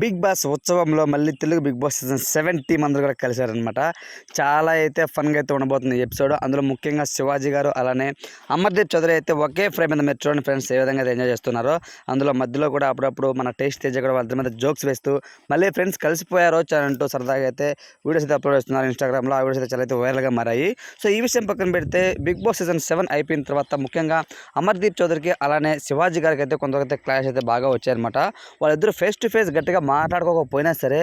Big boss ఉత్సవంలో మళ్ళీ Telugu big boss season 7 team అందరూ కూడా కలిశారనమాట. చాలా అయితే ఫన్గా అయితే ఉండబోతుంది ఈ ఎపిసోడ్. అందులో ముఖ్యంగా శివాజీ గారు అలానే అమర్దీప్ చౌదరి అయితే ఒకే ఫ్రేమ్ మీద మీరు చూడండి ఫ్రెండ్స్ ఏ విధంగా అయితే ఎంజాయ్ చేస్తున్నారో. అందులో మధ్యలో కూడా అప్పుడప్పుడు మన టేస్ట్ తేజ కూడా వాళ్ళ మీద జోక్స్ వేస్తూ మళ్ళీ ఫ్రెండ్స్ కలిసిపోయారో అంటూ సరదాగా అయితే వీడియోస్ అయితే అప్లోడ్ చేస్తున్నారు ఇన్స్టాగ్రామ్లో. ఆ వీడియోస్ అయితే చాలా అయితే వైరల్గా మారాయి. సో ఈ విషయం పక్కన పెడితే బిగ్ బాస్ సీజన్ 7 అయిపోయిన తర్వాత ముఖ్యంగా అమర్దీప్ చౌదరికి అలానే శివాజీ గారికి అయితే కొంతవరకు క్లాష్ అయితే బాగా వచ్చాయన్నమాట. వాళ్ళిద్దరూ ఫేస్ టు ఫేస్ గట్టిగా మాట్లాడుకోకపోయినా సరే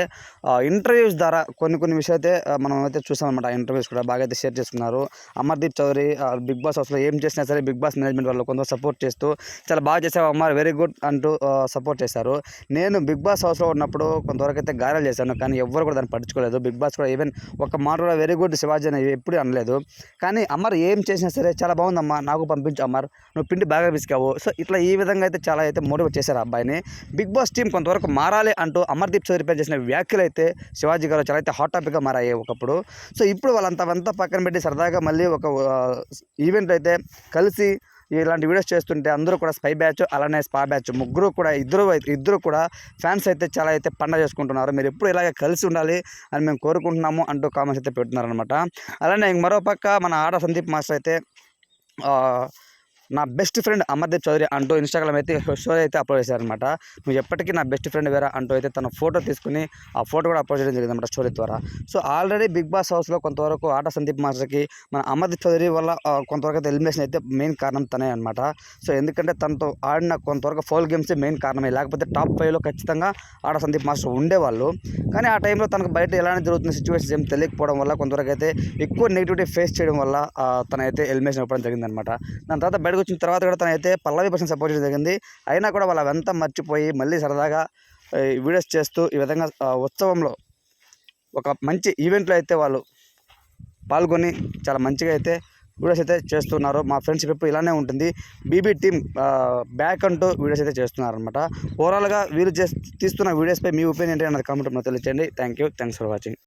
ఇంటర్వ్యూస్ ద్వారా కొన్ని విషయాలు అయితే మనం అయితే చూసామన్నమాట. ఆ ఇంటర్వ్యూస్ కూడా బాగా అయితే షేర్ చేసుకున్నారు. అమర్దీప్ చౌదరి బిగ్ బాస్ హౌస్లో ఏం చేసినా సరే బిగ్ బాస్ మేనేజ్మెంట్ వాళ్ళు కొంత సపోర్ట్ చేస్తూ చాలా బాగా చేసావు అమ్మారు, వెరీ గుడ్ అంటూ సపోర్ట్ చేశారు. నేను బిగ్ బాస్ హౌస్లో ఉన్నప్పుడు కొంతవరకు అయితే గాయాలు చేశాను, కానీ ఎవ్వరు కూడా దాన్ని పట్టించుకోలేదు. బిగ్ బాస్ కూడా ఈవెన్ ఒక మాట కూడా వెరీ గుడ్ శివాజీ అని ఎప్పుడు అనలేదు. కానీ అమర్ ఏం చేసినా సరే చాలా బాగుందమ్మా, నాకు పంపించు అమర్, నువ్వు పిండి బాగా పిసికావు. సో ఇట్లా ఈ విధంగా అయితే చాలా అయితే మోటివేట్ చేశారు ఆ అబ్బాయిని. బిగ్ బాస్ టీం కొంతవరకు మారాలి అంటూ అమర్దీప్ చౌదరి పై చేసిన వ్యాఖ్యలు అయితే శివాజీ గారు చాలా అయితే హాట్ టాపిక్గా మారాయి ఒకప్పుడు. సో ఇప్పుడు వాళ్ళంతా పక్కన పెట్టి సరదాగా మళ్ళీ ఒక ఈవెంట్ అయితే కలిసి ఇలాంటి వీడియోస్ చేస్తుంటే అందరూ కూడా స్పై బ్యాచ్ అలానే స్పా బ్యాచ్ ముగ్గురు కూడా ఇద్దరు కూడా ఫ్యాన్స్ అయితే చాలా అయితే పండగ చేసుకుంటున్నారు. మీరు ఎప్పుడు ఇలాగే కలిసి ఉండాలి అని మేము కోరుకుంటున్నాము అంటూ కామెంట్స్ అయితే పెడుతున్నారనమాట. అలానే మరో పక్క మన ఆడ సందీప్ మాస్టర్ అయితే నా బెస్ట్ ఫ్రెండ్ అమర్దీప్ చౌదరి అంటూ ఇన్స్టాగ్రామ్ అయితే స్టోరీ అయితే అప్లోడ్ చేశారనమాట. నువ్వు ఎప్పటికీ నా బెస్ట్ ఫ్రెండ్ వేరా అంటూ అయితే తన ఫోటో తీసుకుని ఆ ఫోటో కూడా అప్లోడ్ చేయడం జరిగిందన్నమాట స్టోరీ ద్వారా. సో ఆల్రెడీ బిగ్ బాస్ హౌస్లో కొంతవరకు ఆట సందీప్ మాస్టర్కి మన అమర్దీప్ చౌదరి వల్ల కొంతవరకు అయితే ఎలిమినేషన్ అయితే మెయిన్ కారణం తనే అనమాట. సో ఎందుకంటే తనతో ఆడిన కొంతవరకు ఫౌల్ గేమ్స్ మెయిన్ కారణమే, లేకపోతే టాప్ 5లో ఖచ్చితంగా ఆట సందీప్ మాస్టర్ ఉండేవాళ్ళు. కానీ ఆ టైంలో తనకు బయట ఎలాంటి జరుగుతున్న సిచ్యువేషన్స్ ఏం తెలియకపోవడం వల్ల కొంతవరకు అయితే ఎక్కువ నెగిటివిటీ ఫేస్ చేయడం వల్ల తనైతే ఎలిమినేషన్ అవ్వడం జరిగిందనమాట. దాని తర్వాత బయటకు వచ్చిన తర్వాత కూడా తనైతే పల్లవి పర్సన్ సపోర్ట్ చేయడం జరిగింది. అయినా కూడా వాళ్ళు అవంతా మర్చిపోయి మళ్ళీ సరదాగా వీడియోస్ చేస్తూ ఈ విధంగా ఉత్సవంలో ఒక మంచి ఈవెంట్లో అయితే వాళ్ళు పాల్గొని చాలా మంచిగా అయితే వీడియోస్ అయితే చేస్తున్నారు. మా ఫ్రెండ్షిప్ ఎప్పుడు ఇలానే ఉంటుంది. బీబీ టీమ్ బ్యాక్ అంటూ వీడియోస్ అయితే చేస్తున్నారు అనమాట. ఓవరాల్గా వీళ్ళు తీస్తున్న వీడియోస్పై మీ ఒపీనియన్ ఏంటి అన్నది కామెంట్ తెలియచేయండి. Thanks for watching.